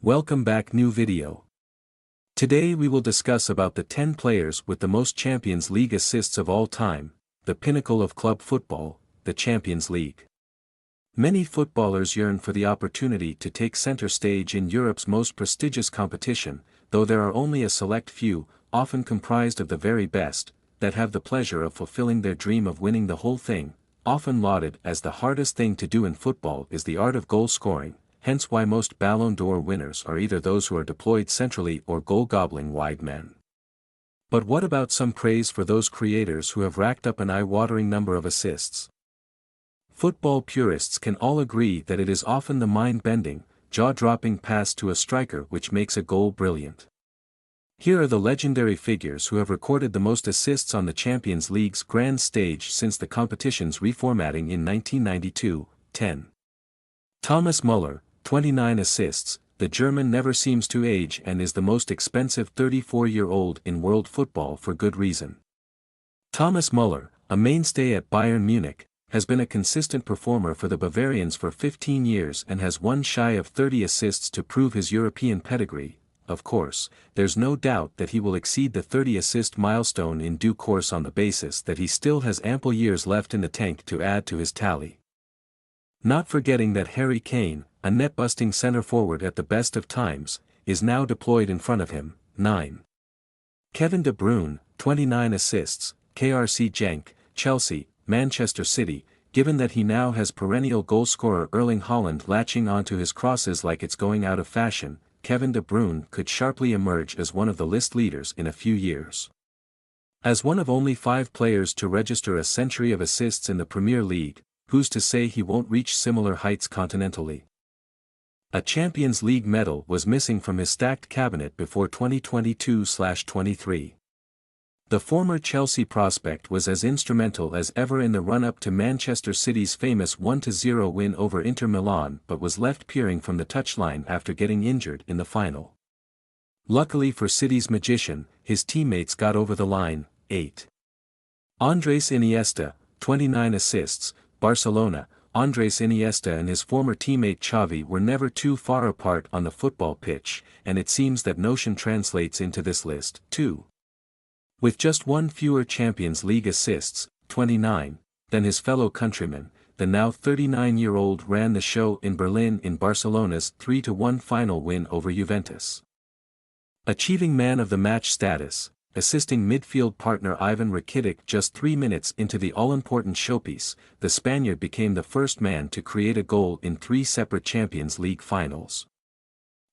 Welcome back, new video. Today we will discuss about the 10 players with the most Champions League assists of all time, the pinnacle of club football, the Champions League. Many footballers yearn for the opportunity to take center stage in Europe's most prestigious competition, though there are only a select few, often comprised of the very best, that have the pleasure of fulfilling their dream of winning the whole thing. Often lauded as the hardest thing to do in football is the art of goal scoring. Hence why most Ballon d'Or winners are either those who are deployed centrally or goal-gobbling wide men. But what about some praise for those creators who have racked up an eye-watering number of assists? Football purists can all agree that it is often the mind-bending, jaw-dropping pass to a striker which makes a goal brilliant. Here are the legendary figures who have recorded the most assists on the Champions League's grand stage since the competition's reformatting in 1992, 10. Thomas Muller, 29 assists. The German never seems to age and is the most expensive 34-year-old in world football for good reason. Thomas Muller, a mainstay at Bayern Munich, has been a consistent performer for the Bavarians for 15 years and has won shy of 30 assists to prove his European pedigree. Of course, there's no doubt that he will exceed the 30-assist milestone in due course on the basis that he still has ample years left in the tank to add to his tally. Not forgetting that Harry Kane, a net-busting centre-forward at the best of times, is now deployed in front of him. 9. Kevin De Bruyne, 29 assists. KRC Genk, Chelsea, Manchester City. Given that he now has perennial goalscorer Erling Haaland latching onto his crosses like it's going out of fashion, Kevin De Bruyne could sharply emerge as one of the list leaders in a few years. As one of only 5 players to register a century of assists in the Premier League, who's to say he won't reach similar heights continentally? A Champions League medal was missing from his stacked cabinet before 2022/23. The former Chelsea prospect was as instrumental as ever in the run-up to Manchester City's famous 1-0 win over Inter Milan but was left peering from the touchline after getting injured in the final. Luckily for City's magician, his teammates got over the line. 8. Andres Iniesta, 29 assists. Barcelona. Andres Iniesta and his former teammate Xavi were never too far apart on the football pitch, and it seems that notion translates into this list, too. With just one fewer Champions League assists, 29, than his fellow countryman, the now 39-year-old ran the show in Berlin in Barcelona's 3-1 final win over Juventus. Achieving man of the match status, assisting midfield partner Ivan Rakitic just 3 minutes into the all-important showpiece, the Spaniard became the first man to create a goal in 3 separate Champions League finals.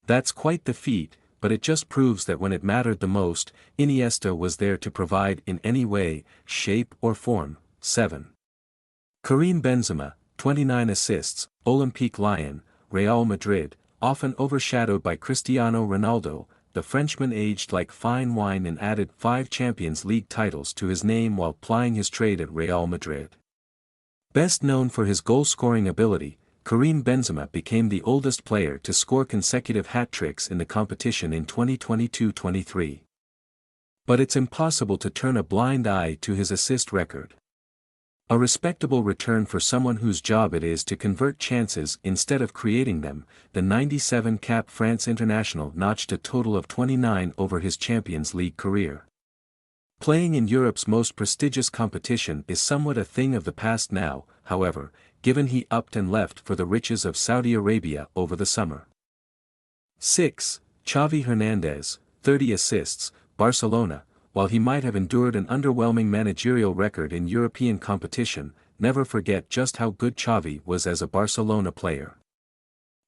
That's quite the feat, but it just proves that when it mattered the most, Iniesta was there to provide in any way, shape or form. 7. Karim Benzema, 29 assists. Olympique Lyon, Real Madrid, often overshadowed by Cristiano Ronaldo. The Frenchman aged like fine wine and added 5 Champions League titles to his name while plying his trade at Real Madrid. Best known for his goal-scoring ability, Karim Benzema became the oldest player to score consecutive hat-tricks in the competition in 2022-23. But it's impossible to turn a blind eye to his assist record. A respectable return for someone whose job it is to convert chances instead of creating them. The 97-cap France international notched a total of 29 over his Champions League career. Playing in Europe's most prestigious competition is somewhat a thing of the past now, however, given he upped and left for the riches of Saudi Arabia over the summer. 6. Xavi Hernandez, 30 assists. Barcelona. While he might have endured an underwhelming managerial record in European competition, never forget just how good Xavi was as a Barcelona player.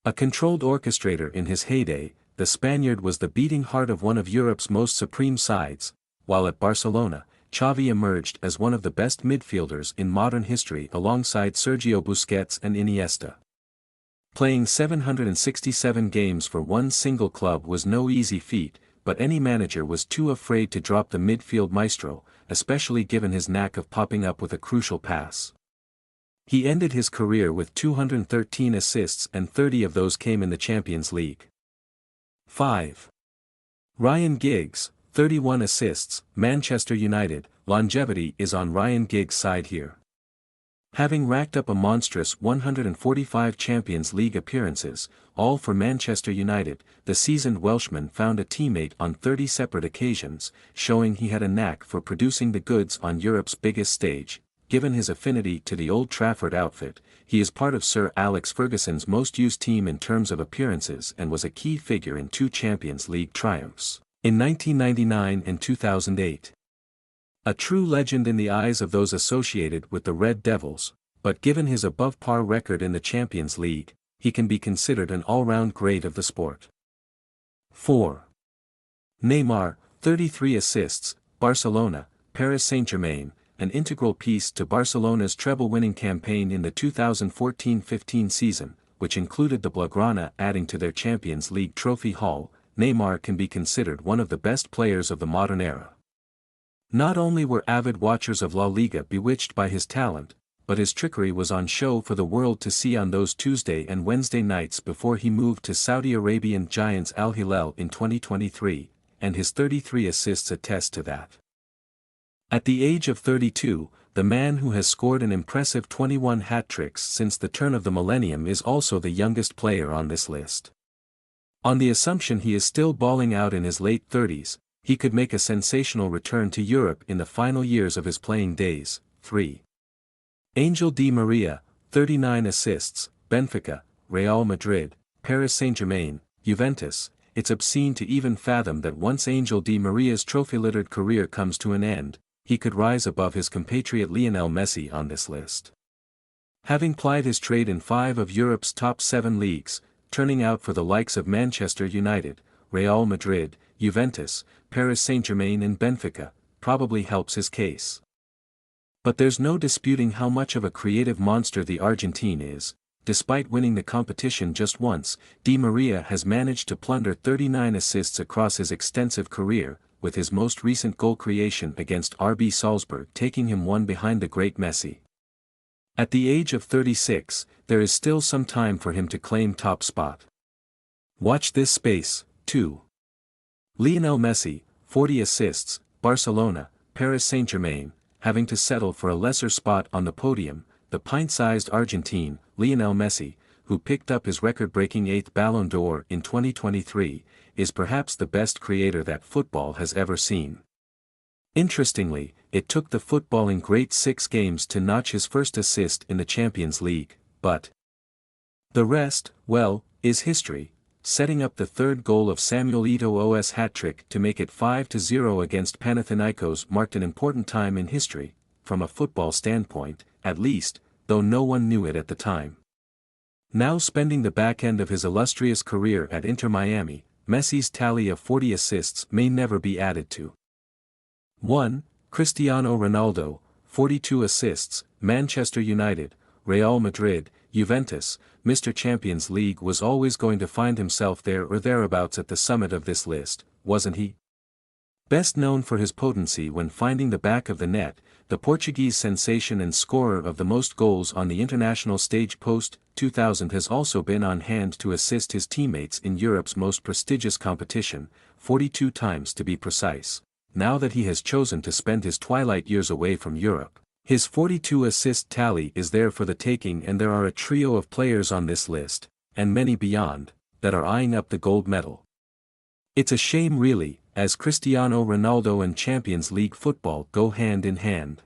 A controlled orchestrator in his heyday, the Spaniard was the beating heart of one of Europe's most supreme sides, while at Barcelona, Xavi emerged as one of the best midfielders in modern history alongside Sergio Busquets and Iniesta. Playing 767 games for one single club was no easy feat, but any manager was too afraid to drop the midfield maestro, especially given his knack of popping up with a crucial pass. He ended his career with 213 assists and 30 of those came in the Champions League. 5. Ryan Giggs, 31 assists. Manchester United. Longevity is on Ryan Giggs' side here. Having racked up a monstrous 145 Champions League appearances, all for Manchester United, the seasoned Welshman found a teammate on 30 separate occasions, showing he had a knack for producing the goods on Europe's biggest stage. Given his affinity to the Old Trafford outfit, he is part of Sir Alex Ferguson's most used team in terms of appearances and was a key figure in 2 Champions League triumphs, in 1999 and 2008. A true legend in the eyes of those associated with the Red Devils, but given his above-par record in the Champions League, he can be considered an all-round great of the sport. 4. Neymar, 33 assists, Barcelona, Paris Saint-Germain, an integral piece to Barcelona's treble-winning campaign in the 2014-15 season, which included the Blaugrana adding to their Champions League trophy haul. Neymar can be considered one of the best players of the modern era. Not only were avid watchers of La Liga bewitched by his talent, but his trickery was on show for the world to see on those Tuesday and Wednesday nights before he moved to Saudi Arabian giants Al Hilal in 2023, and his 33 assists attest to that. At the age of 32, the man who has scored an impressive 21 hat-tricks since the turn of the millennium is also the youngest player on this list. On the assumption he is still balling out in his late 30s, he could make a sensational return to Europe in the final years of his playing days. 3. Angel Di Maria, 39 assists, Benfica, Real Madrid, Paris Saint-Germain, Juventus. It's obscene to even fathom that once Angel Di Maria's trophy-littered career comes to an end, he could rise above his compatriot Lionel Messi on this list. Having plied his trade in 5 of Europe's top 7 leagues, turning out for the likes of Manchester United, Real Madrid, Juventus, Paris Saint-Germain and Benfica, probably helps his case. But there's no disputing how much of a creative monster the Argentine is. Despite winning the competition just once, Di Maria has managed to plunder 39 assists across his extensive career, with his most recent goal creation against RB Salzburg taking him one behind the great Messi. At the age of 36, there is still some time for him to claim top spot. Watch this space. 2. Lionel Messi, 40 assists, Barcelona, Paris Saint-Germain. Having to settle for a lesser spot on the podium, the pint-sized Argentine, Lionel Messi, who picked up his record-breaking 8th Ballon d'Or in 2023, is perhaps the best creator that football has ever seen. Interestingly, it took the footballing great 6 games to notch his first assist in the Champions League, but the rest, well, is history. Setting up the 3rd goal of Samuel Eto'o's hat-trick to make it 5-0 against Panathinaikos marked an important time in history, from a football standpoint, at least, though no one knew it at the time. Now spending the back end of his illustrious career at Inter Miami, Messi's tally of 40 assists may never be added to. 1. Cristiano Ronaldo, 42 assists, Manchester United, Real Madrid, Juventus. Mr. Champions League was always going to find himself there or thereabouts at the summit of this list, wasn't he? Best known for his potency when finding the back of the net, the Portuguese sensation and scorer of the most goals on the international stage post-2000 has also been on hand to assist his teammates in Europe's most prestigious competition, 42 times to be precise. Now that he has chosen to spend his twilight years away from Europe, his 42 assist tally is there for the taking, and there are a trio of players on this list, and many beyond, that are eyeing up the gold medal. It's a shame really, as Cristiano Ronaldo and Champions League football go hand in hand.